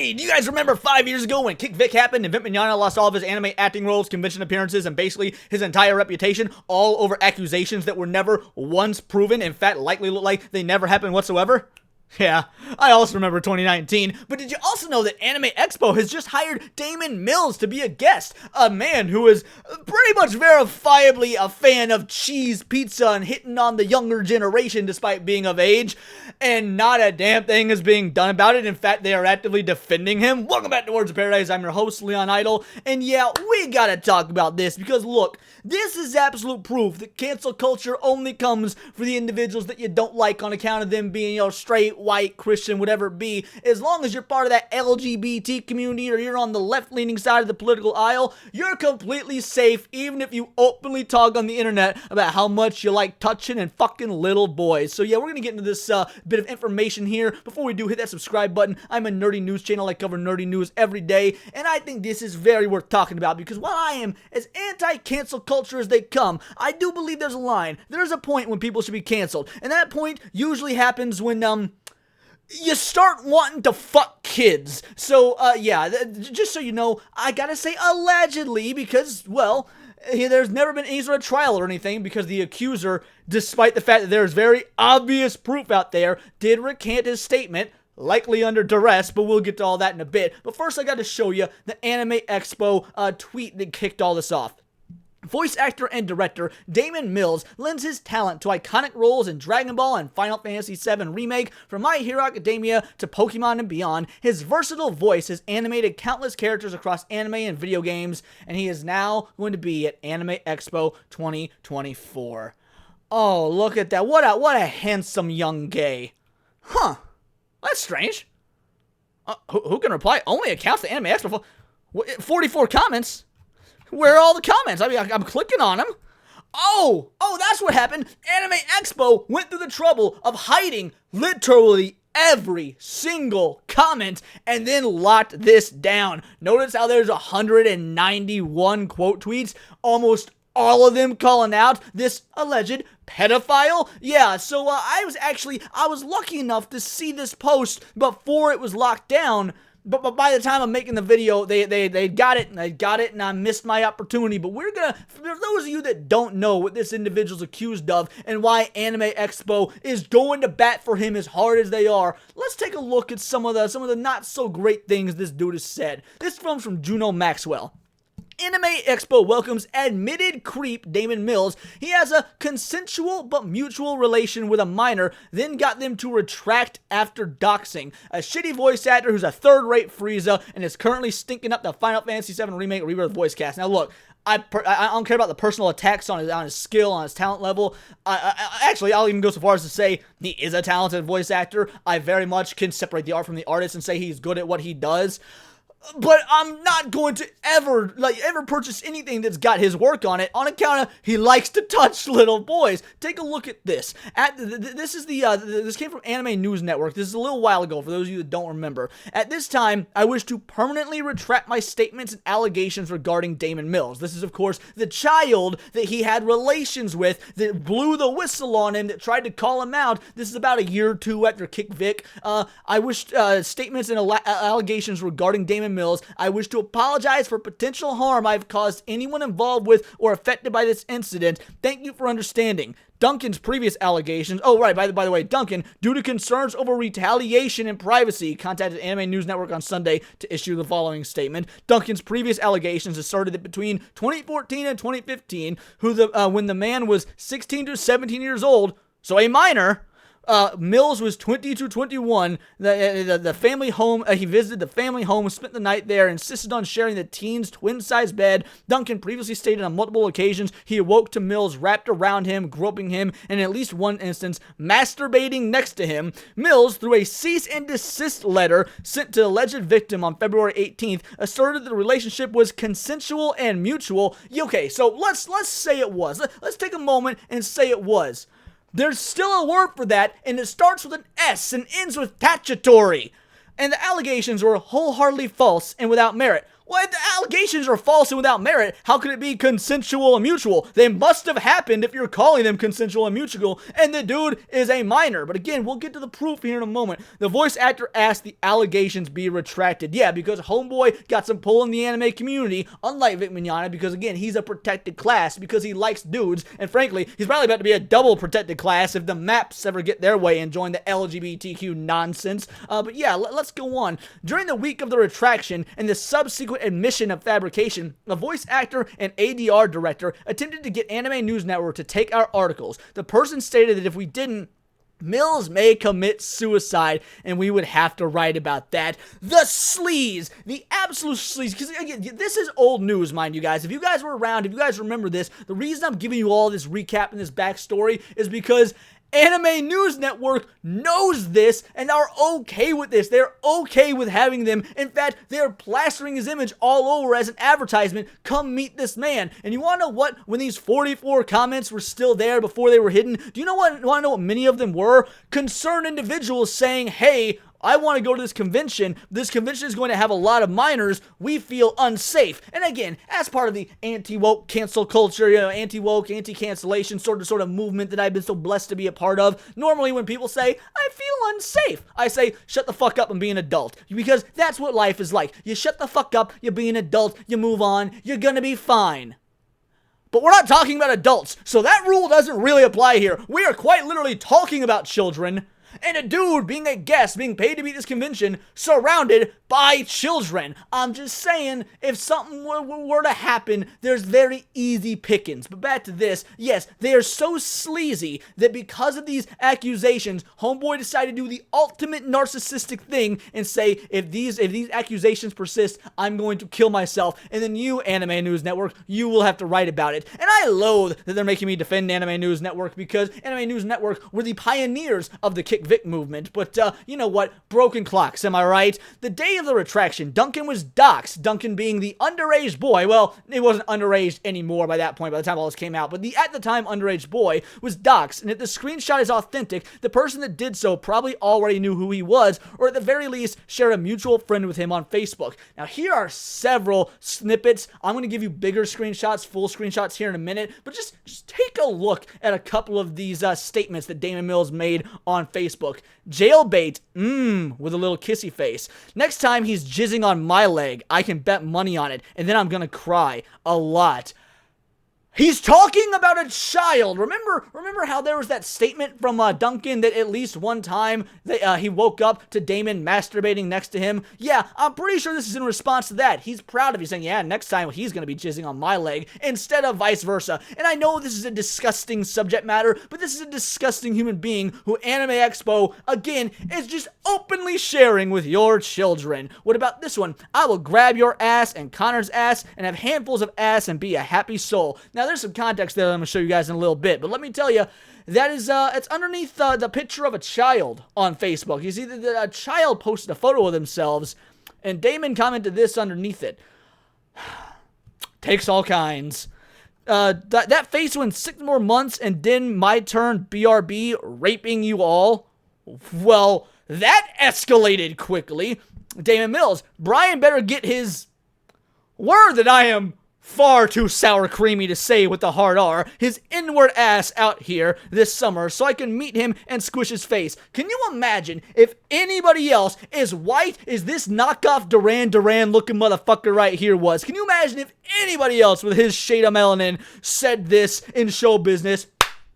Hey, do you guys remember 5 years ago when Kick Vic happened and Vince Mignogna lost all of his anime acting roles, convention appearances, and basically his entire reputation, all over accusations that were never once proven, in fact likely look like they never happened whatsoever? Yeah, I also remember 2019, but did you also know that Anime Expo has just hired Damon Mills to be a guest? A man who is pretty much verifiably a fan of cheese pizza and hitting on the younger generation despite being of age, and not a damn thing is being done about it. In fact, they are actively defending him. Welcome back to Words of Paradise. I'm your host, Leon Idol, and yeah, we gotta talk about this because look, this is absolute proof that cancel culture only comes for the individuals that you don't like on account of them being, straight, white, Christian, whatever it be. As long as you're part of that LGBT community or you're on the left-leaning side of the political aisle, you're completely safe even if you openly talk on the internet about how much you like touching and fucking little boys. So yeah, we're gonna get into this bit of information here. Before we do, hit that subscribe button. I'm a nerdy news channel. I cover nerdy news every day, and I think this is very worth talking about because while I am as anti-cancel culture as they come, I do believe there's a line. There's a point when people should be canceled, and that point usually happens when you start wanting to fuck kids. So, yeah, just so you know, I gotta say allegedly because, well, there's never been any sort of trial or anything because the accuser, despite the fact that there's very obvious proof out there, did recant his statement, likely under duress, but we'll get to all that in a bit. But first, I gotta show you the Anime Expo tweet that kicked all this off. Voice actor and director Damon Mills lends his talent to iconic roles in Dragon Ball and Final Fantasy VII Remake, from My Hero Academia to Pokemon and beyond. His versatile voice has animated countless characters across anime and video games, and he is now going to be at Anime Expo 2024. Oh, look at that. What a handsome young gay. Huh. That's strange. Who can reply? Only accounts the Anime Expo. 44 comments. Where are all the comments? I mean, I'm clicking on them. Oh, that's what happened. Anime Expo went through the trouble of hiding literally every single comment and then locked this down. Notice how there's 191 quote tweets, almost all of them calling out this alleged pedophile. Yeah, so I was lucky enough to see this post before it was locked down. But by the time I'm making the video, they got it, and I missed my opportunity. But for those of you that don't know what this individual's accused of and why Anime Expo is going to bat for him as hard as they are, let's take a look at some of the not so great things this dude has said. This comes from Juno Maxwell. Anime Expo welcomes admitted creep Damon Mills. He has a consensual but mutual relation with a minor, then got them to retract after doxing. A shitty voice actor who's a third-rate Frieza and is currently stinking up the Final Fantasy VII Remake Rebirth voice cast. Now look, I don't care about the personal attacks on his skill, on his talent level. Actually, I'll even go so far as to say he is a talented voice actor. I very much can separate the art from the artist and say he's good at what he does. But I'm not going to ever purchase anything that's got his work on it on account of he likes to touch little boys. Take a look at this. This came from Anime News Network. This is a little while ago for those of you that don't remember. At this time, I wish to permanently retract my statements and allegations regarding Damon Mills. This is, of course, the child that he had relations with that blew the whistle on him, that tried to call him out. This is about a year or two after Kick Vic. I wish statements and allegations regarding Damon Mills. I wish to apologize for potential harm I've caused anyone involved with or affected by this incident. Thank you for understanding. Duncan's previous allegations, by the way, Duncan, due to concerns over retaliation and privacy, contacted Anime News Network on Sunday to issue the following statement. Duncan's previous allegations asserted that between 2014 and 2015, when the man was 16 to 17 years old, so a minor, Mills was 20 to 21. The family home, he visited the family home, spent the night there, insisted on sharing the teen's twin-size bed. Duncan previously stated on multiple occasions he awoke to Mills wrapped around him, groping him, and in at least one instance, masturbating next to him. Mills, through a cease and desist letter sent to the alleged victim on February 18th, asserted the relationship was consensual and mutual. Okay, so let's say it was. Let's take a moment and say it was. There's still a word for that, and it starts with an S and ends with statutory. And the allegations were wholeheartedly false and without merit. Well, if the allegations are false and without merit, how could it be consensual and mutual? They must have happened if you're calling them consensual and mutual, and the dude is a minor. But again, we'll get to the proof here in a moment. The voice actor asked the allegations be retracted. Yeah, because Homeboy got some pull in the anime community, unlike Vic Mignogna, because again, he's a protected class, because he likes dudes, and frankly, he's probably about to be a double protected class if the maps ever get their way and join the LGBTQ nonsense. But yeah, let's go on. During the week of the retraction and the subsequent admission of fabrication, the voice actor and ADR director attempted to get Anime News Network to take our articles. The person stated that if we didn't, Mills may commit suicide, and we would have to write about that. The sleaze, the absolute sleaze, because again, this is old news, mind you guys. If you guys were around, if you guys remember this, the reason I'm giving you all this recap and this backstory is because Anime News Network knows this and are okay with this. They're okay with having them. In fact, they're plastering his image all over as an advertisement. Come meet this man. And you want to know what? When these 44 comments were still there before they were hidden, do you want to know what many of them were? Concerned individuals saying, hey, I want to go to this convention. This convention is going to have a lot of minors. We feel unsafe. And again, as part of the anti-woke cancel culture, anti-woke, anti-cancellation sort of movement that I've been so blessed to be a part of, normally when people say, I feel unsafe, I say, shut the fuck up and be an adult. Because that's what life is like. You shut the fuck up, you be an adult, you move on, you're gonna be fine. But we're not talking about adults, so that rule doesn't really apply here. We are quite literally talking about children. And a dude being a guest, being paid to be at this convention, surrounded by children. I'm just saying, if something were to happen, there's very easy pickings. But back to this, yes, they are so sleazy that because of these accusations, Homeboy decided to do the ultimate narcissistic thing and say, if these accusations persist, I'm going to kill myself. And then you, Anime News Network, you will have to write about it. And I loathe that they're making me defend Anime News Network, because Anime News Network were the pioneers of the Kick Vic movement. But you know what? Broken clocks, am I right? The day of the retraction, Duncan was doxxed. Duncan being the underage boy. Well, he wasn't underage anymore by that point, by the time all this came out, but the at the time underage boy was doxxed. And if the screenshot is authentic, the person that did so probably already knew who he was, or at the very least shared a mutual friend with him on Facebook. Now here are several snippets. I'm going to give you bigger screenshots, full screenshots here in a minute, but just take a look at a couple of these statements that Damon Mills made on Facebook. Jailbait, with a little kissy face. Next time he's jizzing on my leg, I can bet money on it, and then I'm gonna cry a lot. He's talking about a child. Remember how there was that statement from Duncan that at least one time that, he woke up to Damon masturbating next to him? Yeah, I'm pretty sure this is in response to that. He's proud of you, saying, yeah, next time he's going to be jizzing on my leg instead of vice versa. And I know this is a disgusting subject matter, but this is a disgusting human being who Anime Expo, again, is just openly sharing with your children. What about this one? I will grab your ass and Connor's ass and have handfuls of ass and be a happy soul. Now, there's some context there that I'm going to show you guys in a little bit, but let me tell you, that is, it's underneath the picture of a child on Facebook. You see, a child posted a photo of themselves, and Damon commented this underneath it. Takes all kinds. That face went 6 more months, and then my turn, BRB, raping you all. Well, that escalated quickly. Damon Mills, Brian better get his word that I am far too sour creamy to say with the hard R, his inward ass out here this summer so I can meet him and squish his face. Can you imagine if anybody else as white as this knockoff Duran Duran looking motherfucker right here was? Can you imagine if anybody else with his shade of melanin said this in show business?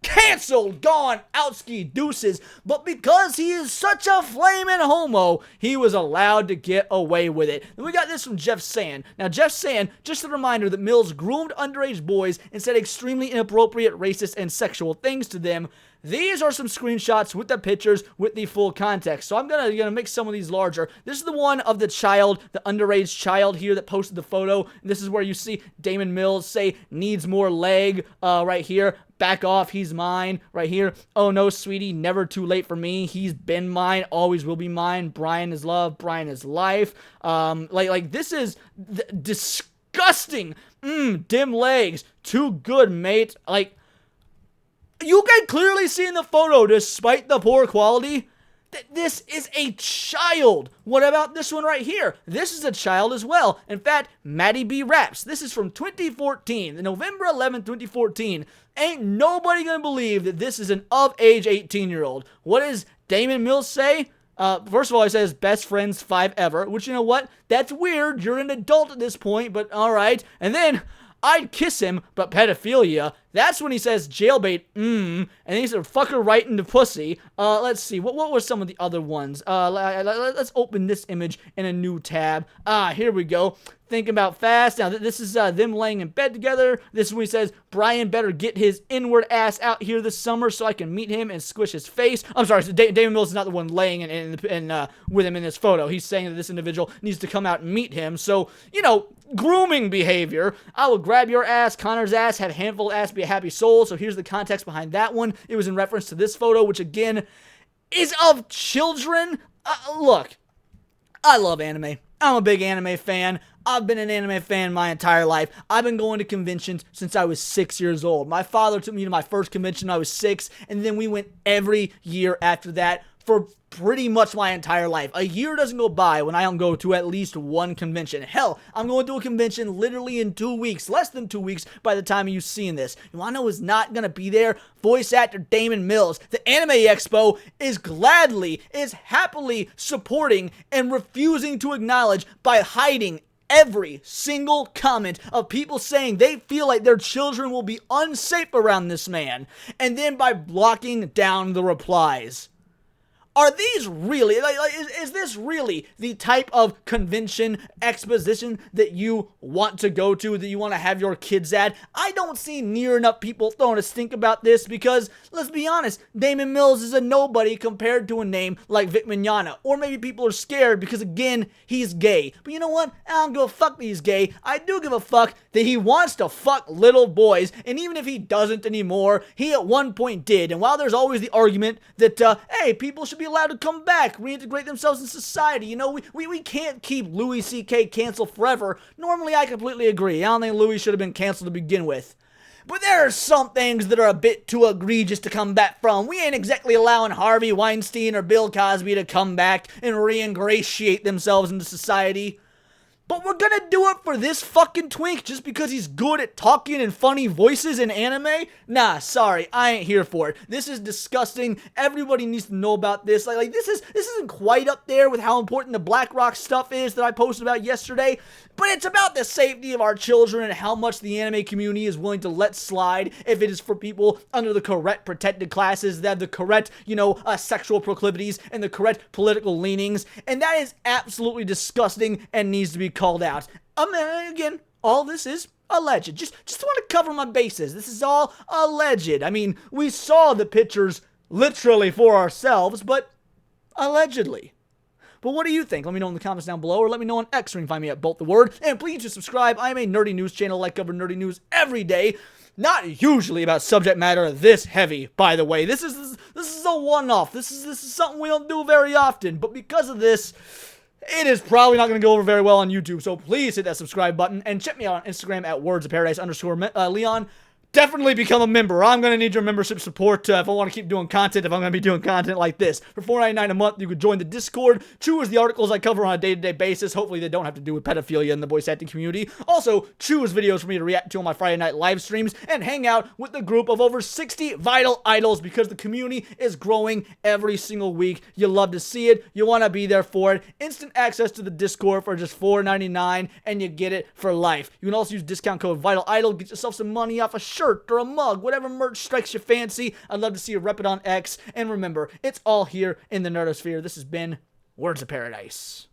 Cancelled, gone, outski, deuces. But because he is such a flaming homo, he was allowed to get away with it. Then we got this from Jeff Sand. Now, Jeff Sand, just a reminder that Mills groomed underage boys and said extremely inappropriate, racist, and sexual things to them. These are some screenshots with the pictures with the full context. So I'm gonna make some of these larger. This is the one of the child, the underage child here that posted the photo. And this is where you see Damon Mills say, needs more leg, right here. Back off, he's mine, right here. Oh no, sweetie, never too late for me. He's been mine, always will be mine. Brian is love, Brian is life. Like this is disgusting. Dim legs, too good, mate. Like, you can clearly see in the photo, despite the poor quality, This is a child. What about this one right here? This is a child as well. In fact, Maddie B. Raps. This is from 2014, November 11th, 2014. Ain't nobody gonna believe that this is an of-age 18-year-old. What does Damon Mills say? First of all, he says, best friends 5 ever, which, you know what? That's weird. You're an adult at this point, but all right. And then, I'd kiss him, but pedophilia. That's when he says jailbait, and then he said fuck her right into pussy. Let's see, what were some of the other ones? Let's open this image in a new tab. Here we go. Think about fast. Now, this is them laying in bed together. This is when he says, Brian better get his inward ass out here this summer so I can meet him and squish his face. I'm sorry, so Damon Mills is not the one laying with him in this photo. He's saying that this individual needs to come out and meet him. So, you know, grooming behavior. I will grab your ass, Connor's ass, have a handful of ass, be a happy soul. So here's the context behind that one. It was in reference to this photo, which again is of children. Look, I love anime. I'm a big anime fan. I've been an anime fan my entire life. I've been going to conventions since I was 6 years old. My father took me to my first convention when I was 6, and then we went every year after that for pretty much my entire life. A year doesn't go by when I don't go to at least one convention. Hell, I'm going to a convention literally in 2 weeks, less than 2 weeks by the time you've seen this. You wanna know who's not gonna be there? Voice actor Damon Mills. The Anime Expo is happily supporting and refusing to acknowledge by hiding every single comment of people saying they feel like their children will be unsafe around this man, and then by blocking down the replies. Are these really, is this really the type of convention exposition that you want to go to, that you want to have your kids at? I don't see near enough people throwing a stink about this because, let's be honest, Damon Mills is a nobody compared to a name like Vic Mignogna. Or maybe people are scared because, again, he's gay. But you know what? I don't give a fuck that he's gay. I do give a fuck that he wants to fuck little boys, and even if he doesn't anymore, he at one point did. And while there's always the argument that, hey, people should be allowed to come back, reintegrate themselves in society. You know, we can't keep Louis C.K. canceled forever. Normally, I completely agree. I don't think Louis should have been canceled to begin with. But there are some things that are a bit too egregious to come back from. We ain't exactly allowing Harvey Weinstein or Bill Cosby to come back and re-ingratiate themselves into society. But we're gonna do it for this fucking twink just because he's good at talking and funny voices in anime? Nah, sorry, I ain't here for it. This is disgusting. Everybody needs to know about this. Like this isn't quite up there with how important the Black Rock stuff is that I posted about yesterday, but it's about the safety of our children and how much the anime community is willing to let slide if it is for people under the correct protected classes that have the correct, sexual proclivities and the correct political leanings, and that is absolutely disgusting and needs to be called out. Again, all this is alleged. Just want to cover my bases. This is all alleged. I mean, we saw the pictures literally for ourselves, but allegedly. But what do you think? Let me know in the comments down below, or let me know on X, where you can find me at Bolt the Word. And please do subscribe. I am a nerdy news channel. I cover nerdy news every day. Not usually about subject matter this heavy, by the way. This is a one-off. This is something we don't do very often. But because of this, it is probably not going to go over very well on YouTube, so please hit that subscribe button, and check me out on Instagram at wordsofparadise_Leon. Definitely become a member. I'm going to need your membership support if I want to keep doing content, if I'm going to be doing content like this. For $4.99 a month, you could join the Discord, choose the articles I cover on a day-to-day basis. Hopefully they don't have to do with pedophilia in the voice acting community. Also, choose videos for me to react to on my Friday night live streams, and hang out with the group of over 60 vital idols, because the community is growing every single week. You love to see it. You want to be there for it. Instant access to the Discord for just $4.99, and you get it for life. You can also use discount code VITALIDOL, get yourself some money off a shirt or a mug, whatever merch strikes your fancy. I'd love to see you rep it on X. And remember, it's all here in the Nerdosphere. This has been Words of Paradise.